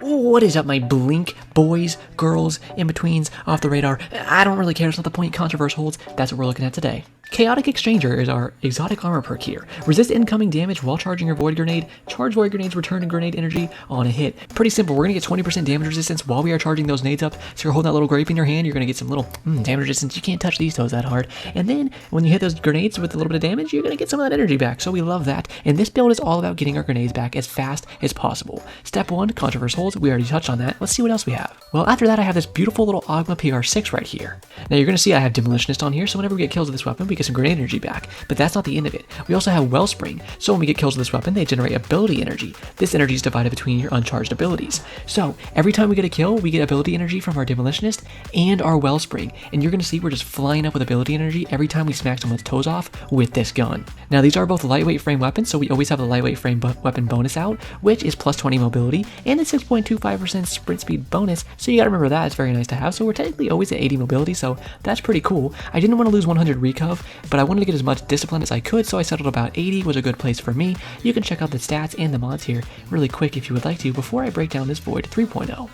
What is up, my blink boys, girls, in-betweens, off the radar? I don't really care, it's not the point. Controverse holds, that's what we're looking at today. Chaotic Exchanger is our exotic armor perk here. Resist incoming damage while charging your Void Grenade. Charge Void Grenades return to grenade energy on a hit. Pretty simple, we're going to get 20% damage resistance while we are charging those nades up. So you're holding that little grape in your hand, you're going to get some little damage resistance. You can't touch these toes that hard. And then when you hit those grenades with a little bit of damage, you're going to get some of that energy back. So we love that. And this build is all about getting our grenades back as fast as possible. Step 1, Controverse holds. We already touched on that. Let's see what else we have. Well, after that, I have this beautiful little Ogma PR6 right here. Now you're going to see I have Demolitionist on here, so whenever we get kills with this weapon, we get some grenade energy back. But that's not the end of it. We also have Wellspring, so when we get kills with this weapon, they generate ability energy. This energy is divided between your uncharged abilities. So every time we get a kill, we get ability energy from our Demolitionist and our Wellspring. And you're going to see we're just flying up with ability energy every time we smack someone's toes off with this gun. Now these are both lightweight frame weapons, so we always have a lightweight frame weapon bonus out, which is plus 20 mobility and a 6.25% sprint speed bonus, so you gotta remember that, it's very nice to have. So we're technically always at 80 mobility, so that's pretty cool. I didn't want to lose 100 recov, but I wanted to get as much discipline as I could, so I settled about 80 was a good place for me. You can check out the stats and the mods here really quick if you would like to before I break down this Void 3.0.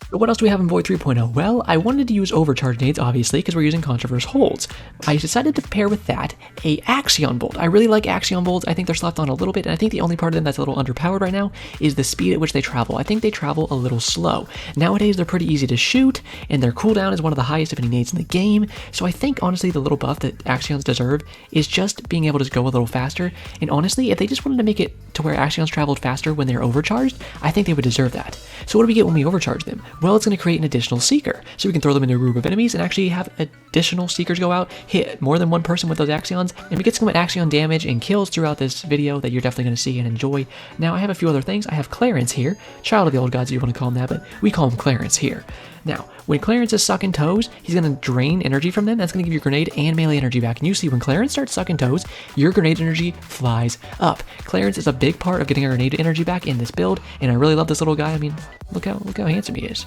But what else do we have in Void 3.0? Well, I wanted to use overcharge nades, obviously, because we're using Controverse holds. I decided to pair with that a Axion Bolt. I really like Axion Bolts. I think they're slapped on a little bit, and I think the only part of them that's a little underpowered right now is the speed at which they travel. I think they travel a little slow. Nowadays, they're pretty easy to shoot, and their cooldown is one of the highest of any nades in the game, so I think, honestly, the little buff that Axions deserve is just being able to go a little faster, and honestly, if they just wanted to make it to where Axions traveled faster when they're overcharged, I think they would deserve that. So what do we get when we overcharge them? Well, it's going to create an additional Seeker. So we can throw them into a group of enemies and actually have additional Seekers go out, hit more than one person with those Axions, and we get some Axion damage and kills throughout this video that you're definitely going to see and enjoy. Now, I have a few other things. I have Clarence here, Child of the Old Gods, if you want to call him that, but we call him Clarence here. Now, when Clarence is sucking toes, he's going to drain energy from them. That's going to give you grenade and melee energy back. And you see when Clarence starts sucking toes, your grenade energy flies up. Clarence is a big part of getting our grenade energy back in this build, and I really love this little guy. I mean, look how handsome he is.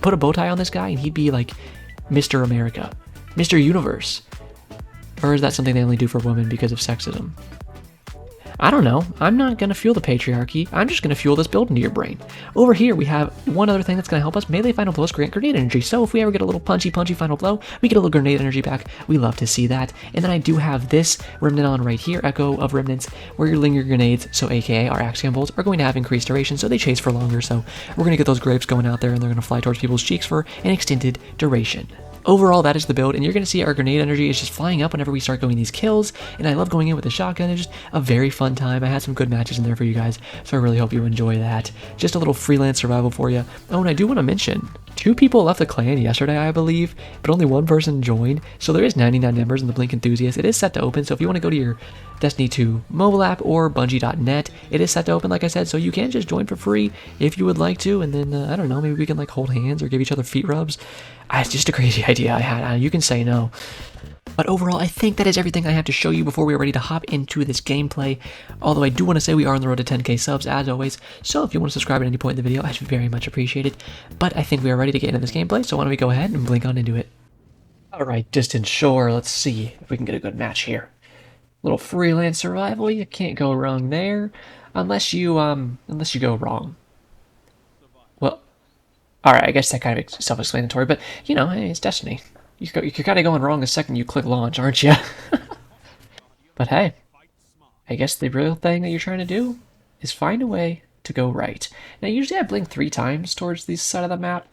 Put a bow tie on this guy, and he'd be like Mr. America, Mr. Universe. Or is that something they only do for women because of sexism? I don't know. I'm not going to fuel the patriarchy. I'm just going to fuel this build into your brain. Over here, we have one other thing that's going to help us. Melee final blows grant grenade energy. So if we ever get a little punchy final blow, we get a little grenade energy back. We love to see that. And then I do have this remnant on right here, Echo of Remnants, where your linger grenades, so aka our Axion bolts, are going to have increased duration, so they chase for longer. So we're going to get those grapes going out there, and they're going to fly towards people's cheeks for an extended duration. Overall, that is the build, and you're going to see our grenade energy is just flying up whenever we start going these kills, and I love going in with the shotgun. It's just a very fun time. I had some good matches in there for you guys, so I really hope you enjoy that. Just a little freelance survival for you. Oh, and I do want to mention, 2 people left the clan yesterday, I believe, but only 1 person joined, so there is 99 members in the Blink Enthusiast. It is set to open, so if you want to go to your Destiny 2 mobile app or Bungie.net, it is set to open, like I said, so you can just join for free if you would like to, and then, I don't know, maybe we can like hold hands or give each other feet rubs. It's just a crazy idea I had. You can say no. But overall, I think that is everything I have to show you before we are ready to hop into this gameplay. Although I do want to say we are on the road to 10k subs, as always, so if you want to subscribe at any point in the video, I'd very much appreciate it. But I think we are ready to get into this gameplay, so why don't we go ahead and blink on into it. Alright, Distant Shore, let's see if we can get a good match here. Little freelance survival, you can't go wrong there, unless you go wrong. Well, alright, I guess that kind of self-explanatory, but, you know, hey, it's Destiny. You're kind of going wrong the second you click launch, aren't you? But hey, I guess the real thing that you're trying to do is find a way to go right. Now, usually I blink 3 times towards this side of the map,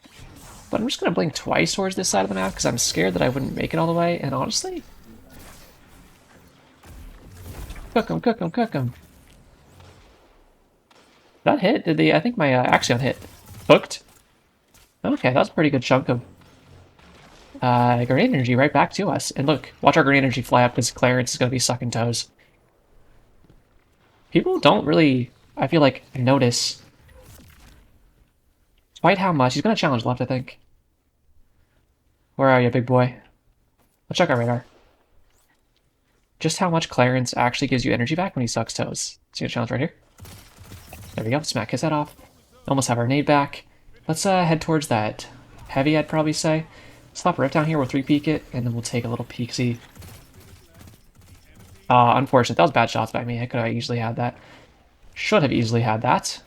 but I'm just going to blink twice towards this side of the map because I'm scared that I wouldn't make it all the way, and honestly... Cook 'em, cook 'em, cook 'em. That hit? Did the... I think my Axion hit. Hooked? Okay, that was a pretty good chunk of grenade energy right back to us. And look, watch our grenade energy fly up because Clarence is going to be sucking toes. People don't really, I feel like, notice quite how much. He's going to challenge left, I think. Where are you, big boy? Let's check our radar. Just how much Clarence actually gives you energy back when he sucks toes. See a challenge right here? There we go. Smack his head off. Almost have our nade back. Let's head towards that heavy, I'd probably say. Slap a rift down here, we'll 3-peek it, and then we'll take a little peek-see. Unfortunate. That was bad shots by me. I could have easily had that. Should have easily had that.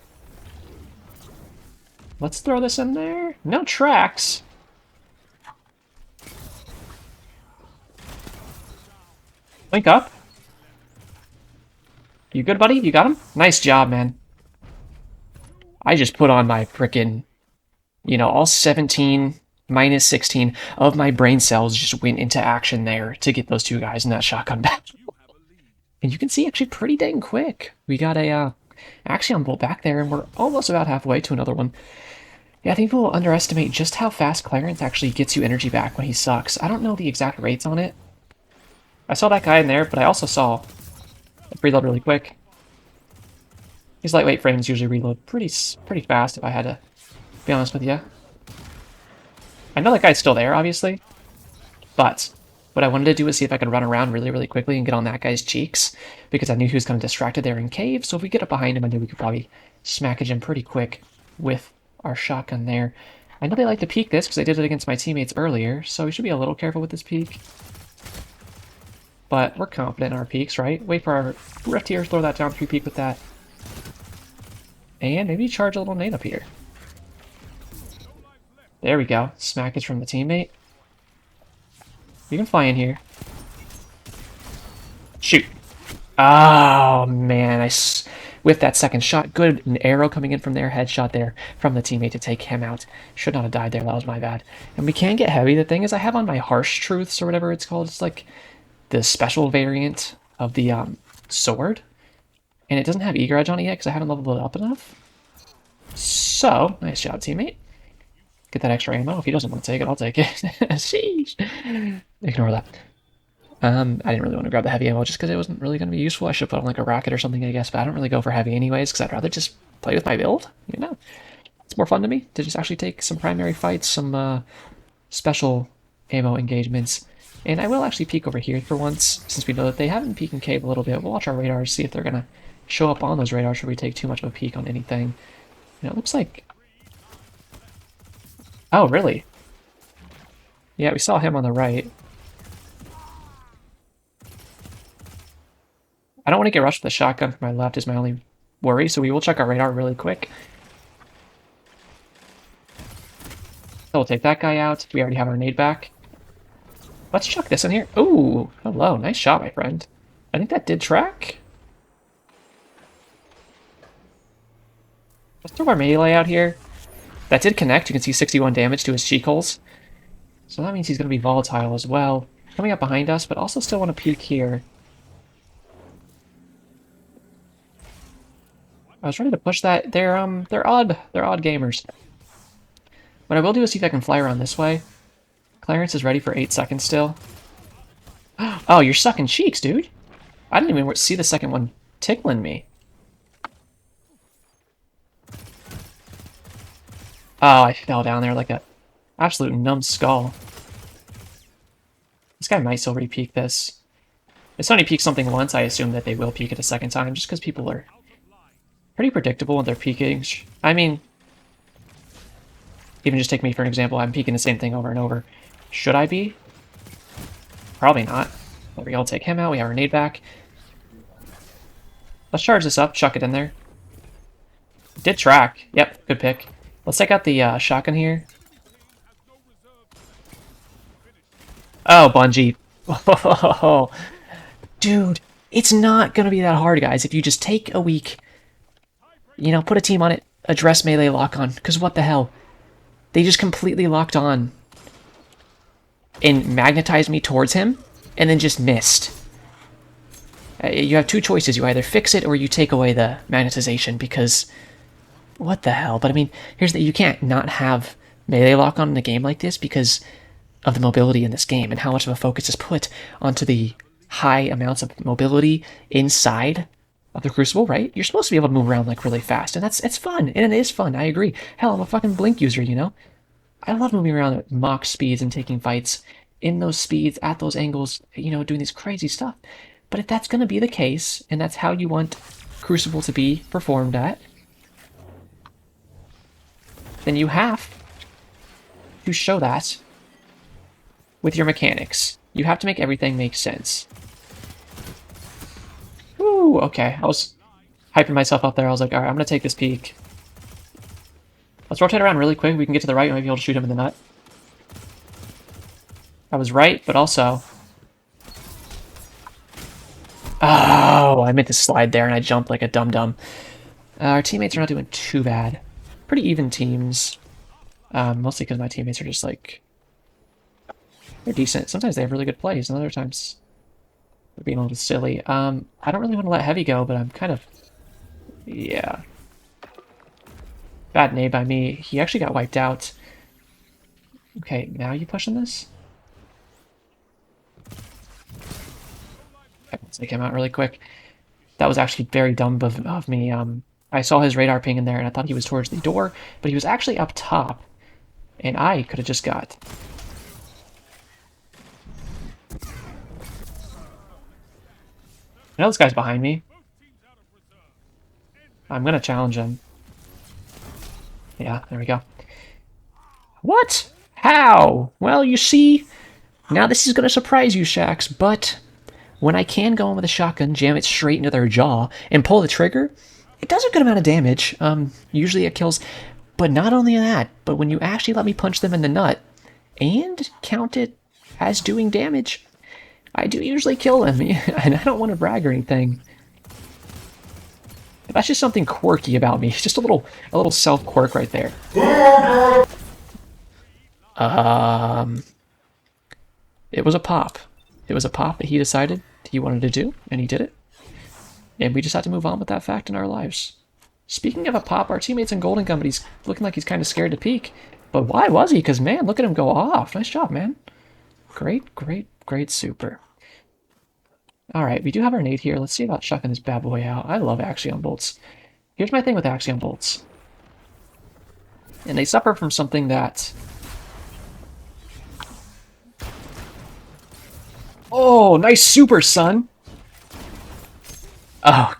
Let's throw this in there. No tracks. Link up. You good, buddy? You got him? Nice job, man. I just put on my frickin', you know, all 17 minus 16 of my brain cells just went into action there to get those two guys in that shotgun battle. And you can see actually pretty dang quick. We got a Axion bolt back there, and we're almost about halfway to another one. Yeah, I think people underestimate just how fast Clarence actually gets you energy back when he sucks. I don't know the exact rates on it. I saw that guy in there, but I also saw it reload really quick. These lightweight frames usually reload pretty fast, if I had to be honest with you. I know that guy's still there, obviously, but what I wanted to do was see if I could run around really quickly and get on that guy's cheeks, because I knew he was kind of distracted there in cave, so if we get up behind him, I knew we could probably smackage him pretty quick with our shotgun there. I know they like to peek this, because I did it against my teammates earlier, so we should be a little careful with this peek. But we're confident in our peeks, right? Wait for our Rift here, throw that down 3 peek with that. And maybe charge a little nade up here. There we go. Smackage from the teammate. You can fly in here. Shoot. Oh, man. With that second shot, good. An arrow coming in from there. Headshot there from the teammate to take him out. Should not have died there. That was my bad. And we can get heavy. The thing is, I have on my Harsh Truths or whatever it's called. It's like the special variant of the sword. And it doesn't have eager edge on it yet because I haven't leveled it up enough. So, nice job, teammate. Get that extra ammo. If he doesn't want to take it, I'll take it. Sheesh. Ignore that. I didn't really want to grab the heavy ammo just because it wasn't really going to be useful. I should put on like a rocket or something, I guess, but I don't really go for heavy anyways because I'd rather just play with my build, you know? It's more fun to me to just actually take some primary fights, some special ammo engagements. And I will actually peek over here for once, since we know that they haven't peeked in cave a little bit. We'll watch our radars, see if they're going to show up on those radars should we take too much of a peek on anything. You know, it looks like... Oh, really? Yeah, we saw him on the right. I don't want to get rushed with the shotgun from my left is my only worry, so we will check our radar really quick. So we'll take that guy out. We already have our nade back. Let's chuck this in here. Ooh, hello. Nice shot, my friend. I think that did track. Let's throw our melee out here. That did connect. You can see 61 damage to his cheek holes. So that means he's going to be volatile as well. Coming up behind us, but also still want to peek here. I was ready to push that. They're odd gamers. What I will do is see if I can fly around this way. Clarence is ready for 8 seconds still. Oh, you're sucking cheeks, dude. I didn't even see the second one tickling me. Oh, I fell down there like a absolute numbskull. This guy might still re-peek this. If Sony peeks something once, I assume that they will peek it a second time, just because people are pretty predictable with their peeking. I mean, even just take me for an example, I'm peeking the same thing over and over. Should I be? Probably not. There we go, I'll take him out, we have our nade back. Let's charge this up, chuck it in there. Did track. Yep, good pick. Let's take out the shotgun here. Oh, Bungie. Oh, dude, it's not going to be that hard, guys, if you just take a week, you know, put a team on it, address melee lock on, because what the hell? They just completely locked on and magnetized me towards him and then just missed. You have two choices. You either fix it or you take away the magnetization because what the hell? But I mean, here's the, you can't not have melee lock on in a game like this because of the mobility in this game and how much of a focus is put onto the high amounts of mobility inside of the Crucible, right? You're supposed to be able to move around like really fast, and it's fun, and it is fun, I agree. Hell, I'm a fucking Blink user, you know? I love moving around at mock speeds and taking fights in those speeds, at those angles, you know, doing this crazy stuff. But if that's going to be the case, and that's how you want Crucible to be performed at, then you have to show that with your mechanics. You have to make everything make sense. Ooh, okay. I was hyping myself up there. I was like, alright, I'm going to take this peek. Let's rotate around really quick. We can get to the right. We might be able to shoot him in the nut. I was right, but also... Oh, I meant to slide there and I jumped like a dum-dum. Our teammates are not doing too bad. Pretty even teams. Mostly because my teammates are just like... They're decent. Sometimes they have really good plays, and other times they're being a little silly. I don't really want to let Heavy go, but I'm kind of... Yeah. Bad nade by me. He actually got wiped out. Okay, now you pushing this? Let's take him out really quick. That was actually very dumb of me. I saw his radar ping in there, and I thought he was towards the door, but he was actually up top, and I could have just got... I know this guy's behind me. I'm gonna challenge him. Yeah, there we go. What? How? Well, you see, now this is gonna surprise you, Shax, but when I can go in with a shotgun, jam it straight into their jaw, and pull the trigger, it does a good amount of damage. Usually it kills, but not only that, but when you actually let me punch them in the nut, and count it as doing damage, I do usually kill them, and I don't want to brag or anything. That's just something quirky about me. Just a little self-quirk right there. It was a pop. It was a pop that he decided he wanted to do, and he did it. And we just had to move on with that fact in our lives. Speaking of a pop, our teammates in Golden Gun, but he's looking like he's kind of scared to peek. But why was he? Because, man, look at him go off. Nice job, man. Great, great, great, super. Alright, we do have our nade here. Let's see about chucking this bad boy out. I love Axion bolts. Here's my thing with Axion bolts. And they suffer from something that... Oh, nice super, son! Oh,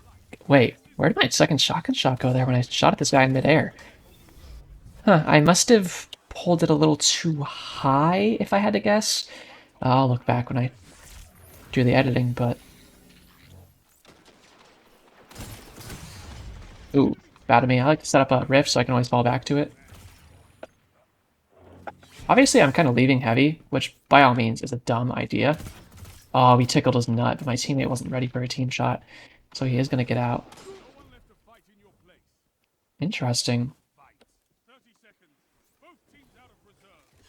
wait. Where did my second shotgun shot go there when I shot at this guy in midair? Huh, I must have pulled it a little too high, if I had to guess. I'll look back when I do the editing, but... Ooh, bad of me. I like to set up a rift so I can always fall back to it. Obviously, I'm kind of leaving heavy, which by all means is a dumb idea. Oh, we tickled his nut, but my teammate wasn't ready for a team shot, so he is going to get out. Interesting.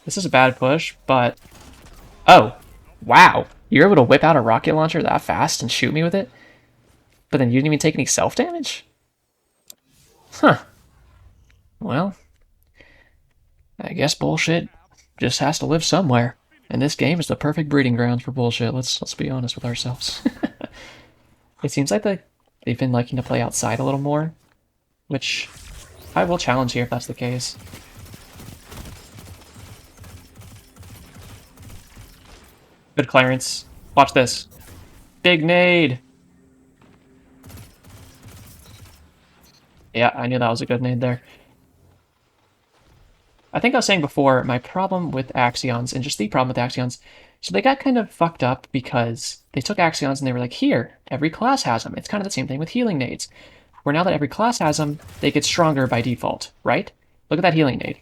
This is a bad push, but... Oh, wow. You're able to whip out a rocket launcher that fast and shoot me with it? But then you didn't even take any self-damage? Huh. Well, I guess bullshit just has to live somewhere. And this game is the perfect breeding grounds for bullshit. Let's be honest with ourselves. It seems like they've been liking to play outside a little more, which I will challenge here if that's the case. Good clearance. Watch this. Big nade. Yeah, I knew that was a good nade there. I think I was saying before, my problem with Axions, and just the problem with Axions, so they got kind of fucked up because they took Axions and they were like, here, every class has them. It's kind of the same thing with healing nades. Where now that every class has them, they get stronger by default, right? Look at that healing nade.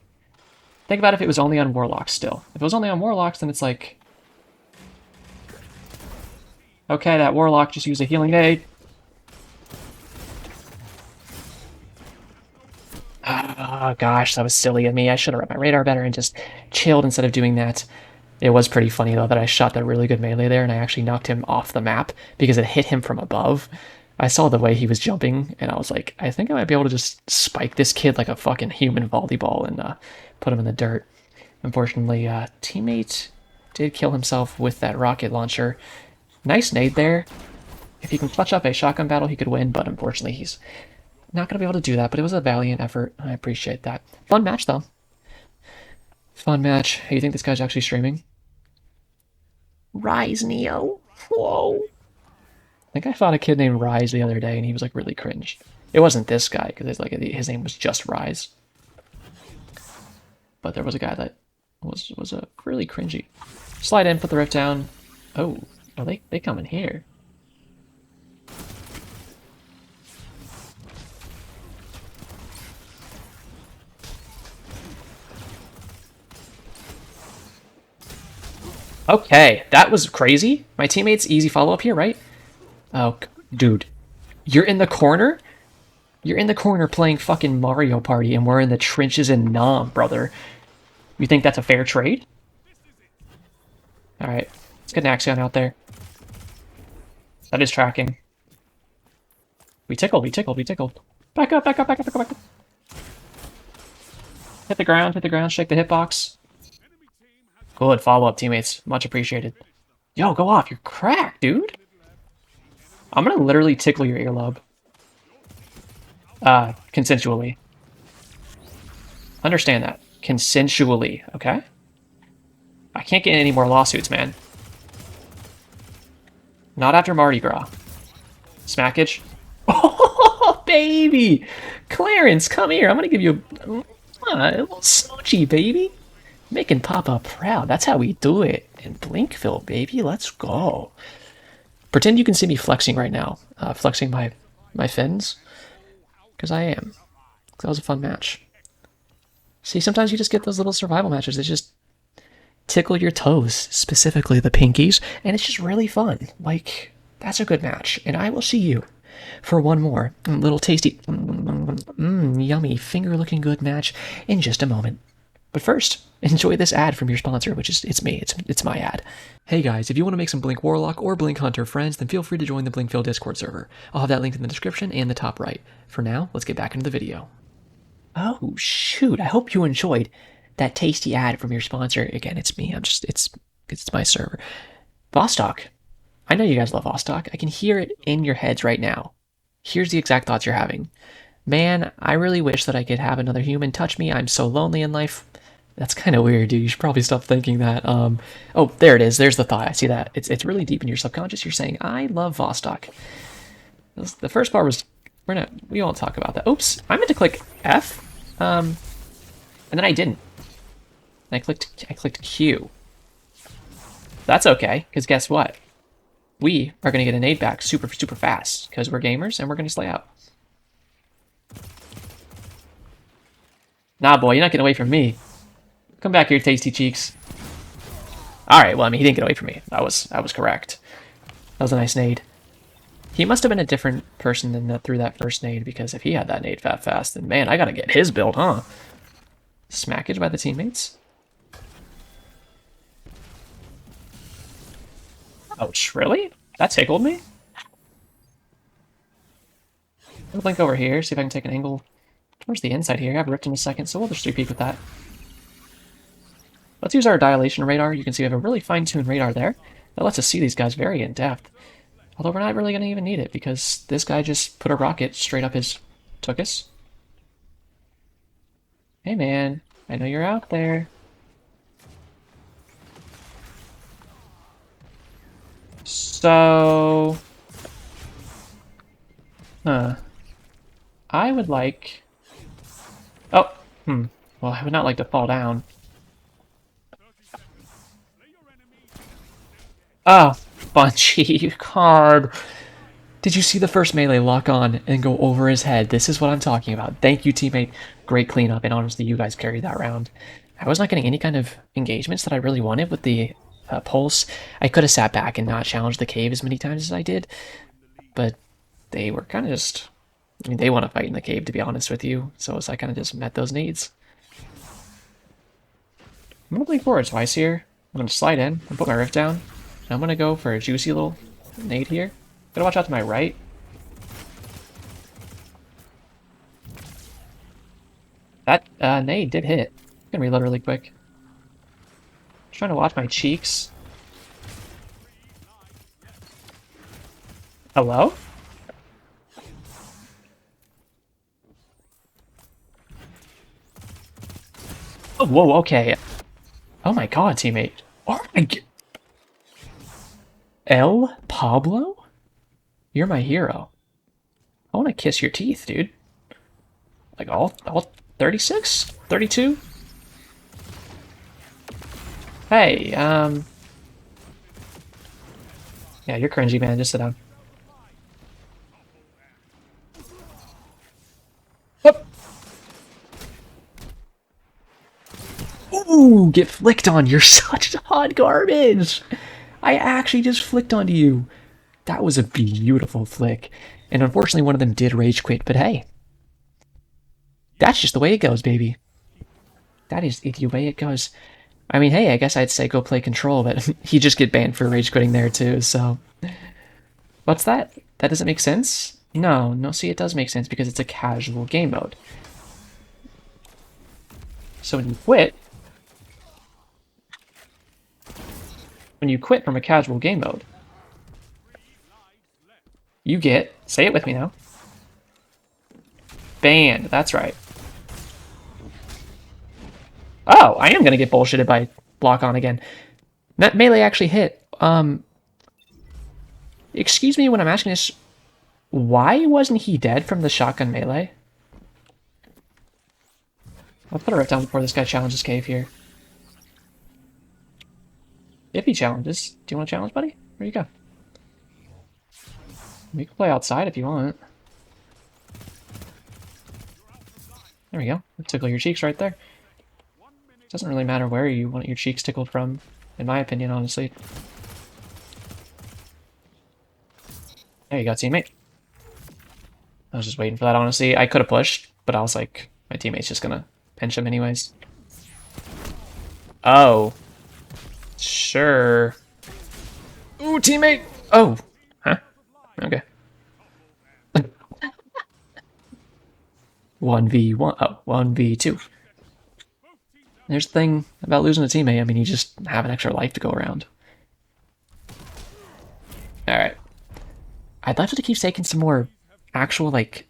Think about if it was only on Warlocks still. If it was only on Warlocks, then it's like... Okay, that Warlock just used a healing nade. Oh gosh, that was silly of me. I should have read my radar better and just chilled instead of doing that. It was pretty funny though that I shot that really good melee there and I actually knocked him off the map because it hit him from above. I saw the way he was jumping and I was like, I think I might be able to just spike this kid like a fucking human volleyball and put him in the dirt. Unfortunately, teammate did kill himself with that rocket launcher. Nice nade there. If he can clutch up a shotgun battle, he could win, but unfortunately he's not going to be able to do that, but it was a valiant effort. I appreciate that. Fun match, though. Fun match. Hey, you think this guy's actually streaming? Rise, Neo. Whoa. I think I fought a kid named Rise the other day, and he was, like, really cringe. It wasn't this guy, because like, his name was just Rise. But there was a guy that was really cringy. Slide in, put the rift down. Oh, they come in here. Okay, that was crazy. My teammates, easy follow-up here, right? Oh, dude. You're in the corner? You're in the corner playing fucking Mario Party, and we're in the trenches in Nam, brother. You think that's a fair trade? Alright, let's get an Axion out there. That is tracking. We tickled, we tickled, we tickled. Back up, back up, back up, back up, back up. Hit the ground, shake the hitbox. Good follow-up, teammates. Much appreciated. Yo, go off. You're cracked, dude. I'm gonna literally tickle your earlobe. Consensually. Understand that. Consensually, okay? I can't get any more lawsuits, man. Not after Mardi Gras. Smackage. Oh, baby! Clarence, come here. I'm gonna give you a little smoochie, baby. Making Papa proud. That's how we do it in Blinkville, baby. Let's go. Pretend you can see me flexing right now. Flexing my fins. Because I am. That was a fun match. See, sometimes you just get those little survival matches that just tickle your toes, specifically the pinkies, and it's just really fun. Like, that's a good match. And I will see you for one more little tasty, yummy, finger-looking good match in just a moment. But first, enjoy this ad from your sponsor, which is, it's me, it's my ad. Hey guys, if you want to make some Blink Warlock or Blink Hunter friends, then feel free to join the Blinkville Discord server. I'll have that linked in the description and the top right. For now, let's get back into the video. Oh, shoot, I hope you enjoyed that tasty ad from your sponsor. Again, it's me, it's my server. Vostok. I know you guys love Vostok. I can hear it in your heads right now. Here's the exact thoughts you're having. Man, I really wish that I could have another human touch me. I'm so lonely in life. That's kind of weird, dude. You should probably stop thinking that. Oh, there it is. There's the thought. I see that. It's really deep in your subconscious. You're saying, I love Vostok. The first part was, we won't talk about that. Oops, I meant to click F, and then I didn't. And I clicked Q. That's okay, because guess what? We are going to get a nade back super fast, because we're gamers, and we're going to slay out. Nah, boy, you're not getting away from me. Come back here, tasty cheeks. Alright, well, I mean, he didn't get away from me. That was correct. That was a nice nade. He must have been a different person than that threw that first nade, because if he had that nade fast, then man, I gotta get his build, huh? Smackage by the teammates. Ouch, really? That tickled me? I'll blink over here, see if I can take an angle towards the inside here. I have ripped in a second, so we'll just 3-peek with that. Let's use our dilation radar. You can see we have a really fine-tuned radar there. That lets us see these guys very in-depth. Although we're not really going to even need it, because this guy just put a rocket straight up his tuchus. Hey man, I know you're out there. So... I would like... Oh, well, I would not like to fall down. Oh, Bunchy, God. Did you see the first melee lock on and go over his head? This is what I'm talking about. Thank you, teammate. Great cleanup, and honestly, you guys carried that round. I was not getting any kind of engagements that I really wanted with the pulse. I could have sat back and not challenged the cave as many times as I did, but they were kind of just... I mean, they want to fight in the cave, to be honest with you, so I kind of just met those needs. I'm going to blink forward twice here. I'm going to slide in and put my rift down. And I'm going to go for a juicy little nade here. Gotta watch out to my right. That nade did hit. I'm gonna reload really quick. Just trying to watch my cheeks. Hello? Oh, whoa, okay. Oh my god, teammate. Oh my god. El Pablo? You're my hero. I want to kiss your teeth, dude. Like all 36? 32? Hey, yeah, you're cringy, man. Just sit down. Whoop. Ooh, get flicked on. You're such hot garbage. I actually just flicked onto you. That was a beautiful flick. And unfortunately, one of them did rage quit, but hey. That's just the way it goes, baby. That is the way it goes. I mean, hey, I guess I'd say go play Control, but he just get banned for rage quitting there too, so... What's that? That doesn't make sense? No, see, it does make sense because it's a casual game mode. So when you quit from a casual game mode, you get, say it with me now, banned. That's right. Oh, I am gonna get bullshitted by block on again. That melee actually hit. Excuse me when I'm asking this, why wasn't he dead from the shotgun melee? I'll put a rip down before this guy challenges cave here. If he challenges. Do you want to challenge, buddy? Where you go? We can play outside if you want. There we go. Tickle your cheeks right there. Doesn't really matter where you want your cheeks tickled from, in my opinion, honestly. There you go, teammate. I was just waiting for that, honestly. I could have pushed, but I was like, my teammate's just gonna pinch him anyways. Oh. Sure. Ooh, teammate! Oh. Huh? Okay. 1v1. Oh, 1v2. There's the thing about losing a teammate. I mean, you just have an extra life to go around. Alright. I'd love to keep taking some more actual, like,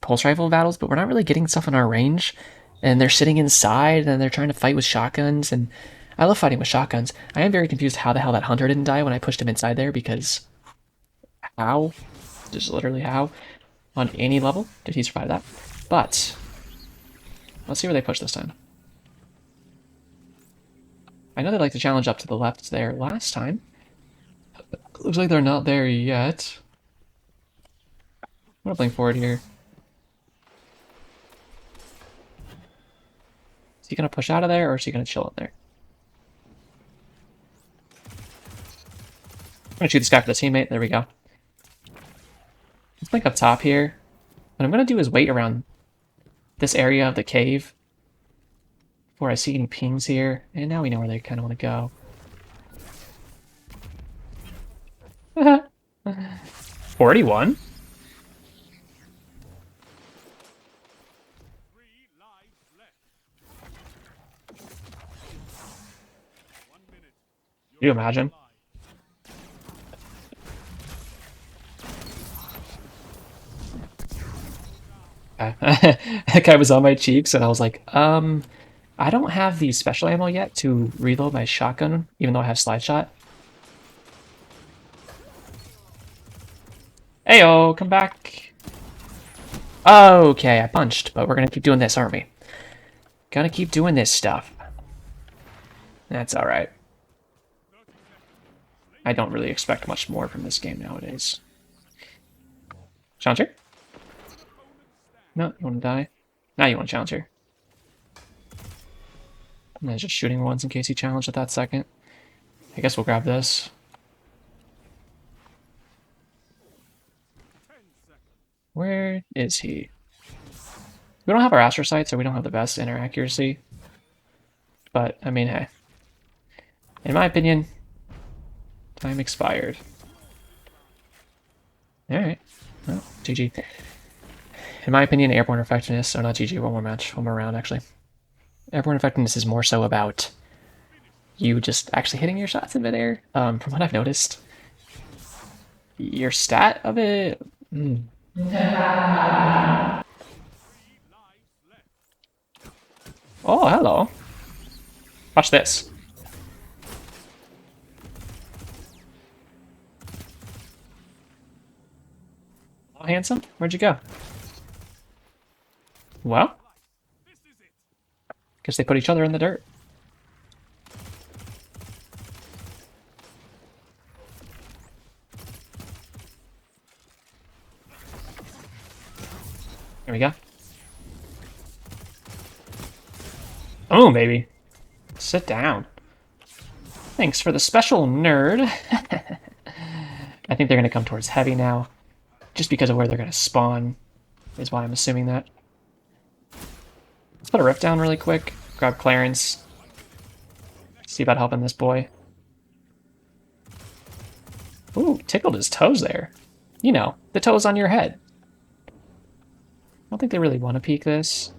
pulse rifle battles, but we're not really getting stuff in our range. And they're sitting inside, and they're trying to fight with shotguns, and I love fighting with shotguns. I am very confused how the hell that hunter didn't die when I pushed him inside there, because how? Just literally how? On any level did he survive that? But let's see where they push this time. I know they like to challenge up to the left there last time. Looks like they're not there yet. I'm gonna blink forward here. Is he gonna push out of there, or is he gonna chill in there? I'm gonna shoot this guy for the teammate. There we go. Let's blink up top here. What I'm gonna do is wait around this area of the cave before I see any pings here. And now we know where they kind of want to go. 41? Can you imagine? That guy was on my cheeks, and I was like, I don't have the special ammo yet to reload my shotgun, even though I have slide shot. Heyo, come back. Okay, I punched, but we're gonna keep doing this, aren't we? Gonna keep doing this stuff. That's alright. I don't really expect much more from this game nowadays. Challenger? No, you want to die? Now you want to challenge her. I'm just shooting once in case he challenged at that second. I guess we'll grab this. Where is he? We don't have our astro sight, so we don't have the best inner accuracy. But, I mean, hey. In my opinion, time expired. Alright. Well, GG. In my opinion, airborne effectiveness, or not GG, one more match, one more round actually. Airborne effectiveness is more so about you just actually hitting your shots in midair. From what I've noticed, your stat of it. Oh, hello. Watch this. Oh, handsome, where'd you go? Well, guess they put each other in the dirt. Here we go. Oh, baby. Sit down. Thanks for the special, nerd. I think they're going to come towards heavy now. Just because of where they're going to spawn is why I'm assuming that. Let's put a rift down really quick. Grab Clarence. See about helping this boy. Ooh, tickled his toes there. You know, the toes on your head. I don't think they really want to peek this.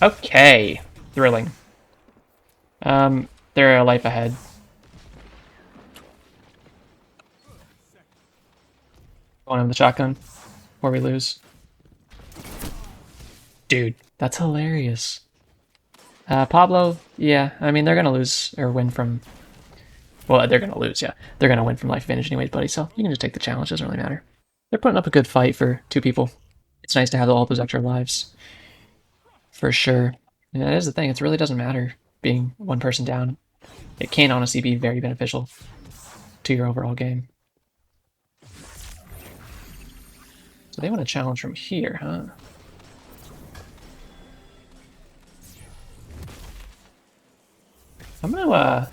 Okay. Thrilling. They're a life ahead. Going in the shotgun before we lose. Dude, that's hilarious. Pablo, yeah, I mean, they're gonna lose or win from... Well, they're gonna lose, yeah. They're gonna win from life advantage anyways, buddy, so you can just take the challenge, doesn't really matter. They're putting up a good fight for two people. It's nice to have all those extra lives. For sure. And that is the thing, it really doesn't matter being one person down. It can honestly be very beneficial to your overall game. So they want to challenge from here, huh? I'm gonna,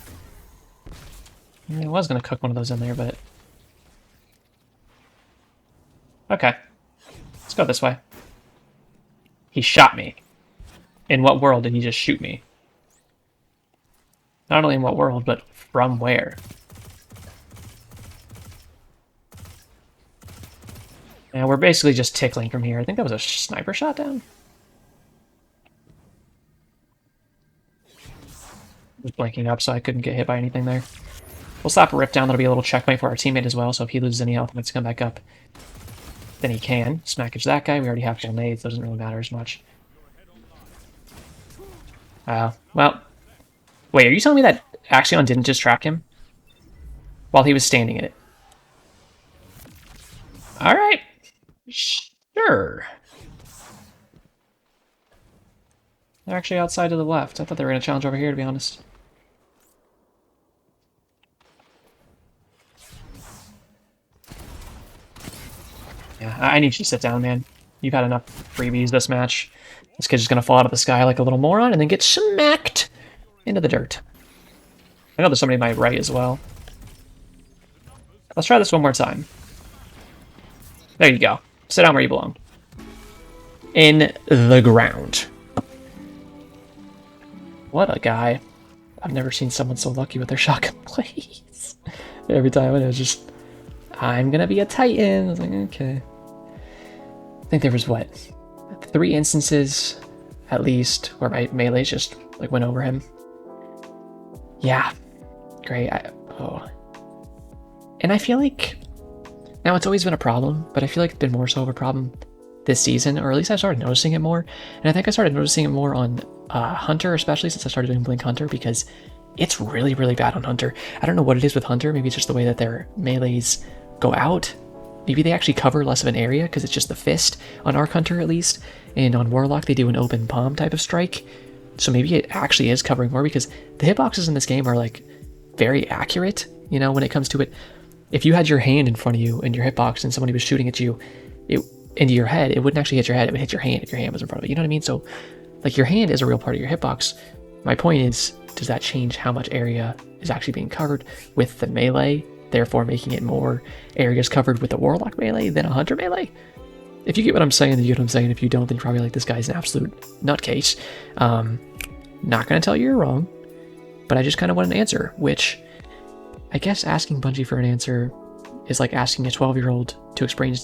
I was gonna cook one of those in there, but... Okay. Let's go this way. He shot me. In what world did he just shoot me? Not only in what world, but from where? And we're basically just tickling from here. I think that was a sniper shot down. Was blinking up, so I couldn't get hit by anything there. We'll slap a rip down. That'll be a little checkmate for our teammate as well, so if he loses any health and wants to come back up, then he can. Smackage that guy. We already have full nades. Doesn't really matter as much. Well... Wait, are you telling me that Axion didn't just track him? While he was standing in it? Alright. Sure. They're actually outside to the left. I thought they were going to challenge over here, to be honest. Yeah, I need you to sit down, man. You've had enough freebies this match. This kid's just going to fall out of the sky like a little moron and then get smacked into the dirt. I know there's somebody to my right as well. Let's try this one more time. There you go. Sit down where you belong. In the ground. What a guy. I've never seen someone so lucky with their shotgun plays. Every time it was just, I'm gonna be a Titan. I was like, okay. I think there was, what, 3 instances, at least, where my melees just, like, went over him. Yeah. Great. Oh. And I feel like, now it's always been a problem, but I feel like it's been more so of a problem this season, or at least I started noticing it more. And I think I started noticing it more on Hunter, especially since I started doing Blink Hunter, because it's really, really bad on Hunter. I don't know what it is with Hunter. Maybe it's just the way that their melees go out. Maybe they actually cover less of an area, because it's just the fist on Arc Hunter, at least. And on Warlock, they do an open palm type of strike. So maybe it actually is covering more, because the hitboxes in this game are, like, very accurate, you know, when it comes to it. If you had your hand in front of you in your hitbox and somebody was shooting at you into your head, it wouldn't actually hit your head, it would hit your hand if your hand was in front of it. You know what I mean? So, like, your hand is a real part of your hitbox. My point is, does that change how much area is actually being covered with the melee, therefore making it more areas covered with the Warlock melee than a Hunter melee? If you get what I'm saying, then you get what I'm saying. If you don't, then you're probably like, this guy's an absolute nutcase. Not going to tell you you're wrong, but I just kind of want an answer, which I guess asking Bungie for an answer is like asking a 12-year-old to explain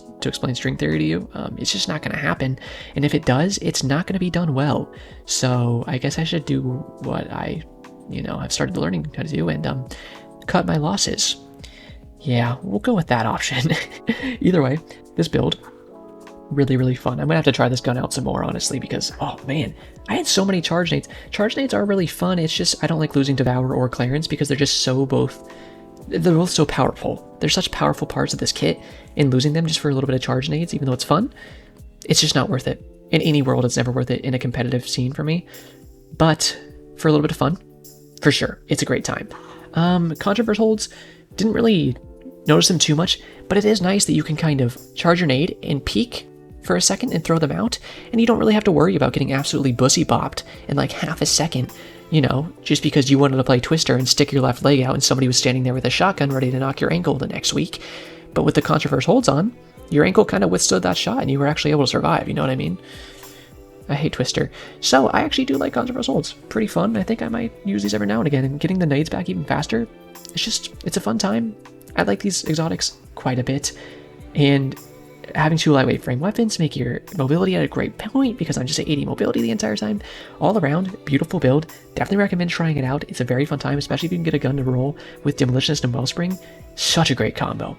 string theory to you. It's just not going to happen. And if it does, it's not going to be done well. So I guess I should do what I, have started learning how to do and cut my losses. Yeah, we'll go with that option. Either way, this build, really, really fun. I'm going to have to try this gun out some more, honestly, because, oh man, I had so many charge nades. Charge nades are really fun. It's just, I don't like losing Devour or Clarence because they're just so they're both so powerful. They're such powerful parts of this kit, and losing them just for a little bit of charge nades, even though it's fun, it's just not worth it. In any world, it's never worth it in a competitive scene for me. But for a little bit of fun, for sure, it's a great time. Controverse holds, didn't really notice them too much, but it is nice that you can kind of charge your nade and peek for a second and throw them out, and you don't really have to worry about getting absolutely bussy bopped in like half a second, you know, just because you wanted to play Twister and stick your left leg out and somebody was standing there with a shotgun ready to knock your ankle the next week. But with the Controverse holds on, your ankle kind of withstood that shot and you were actually able to survive, you know what I mean? I hate Twister. So I actually do like Controverse holds. Pretty fun. I think I might use these every now and again, and getting the nades back even faster, it's a fun time. I like these exotics quite a bit, and having 2 lightweight frame weapons make your mobility at a great point because I'm just at 80 mobility the entire time. All around, beautiful build. Definitely recommend trying it out. It's a very fun time, especially if you can get a gun to roll with Demolitionist and Wellspring. Such a great combo.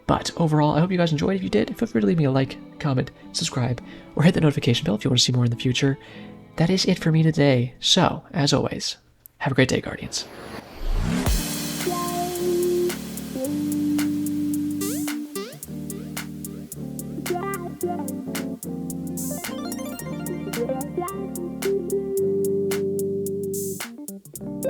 But overall, I hope you guys enjoyed. If you did, feel free to leave me a like, comment, subscribe, or hit the notification bell if you want to see more in the future. That is it for me today. So, as always, have a great day, Guardians.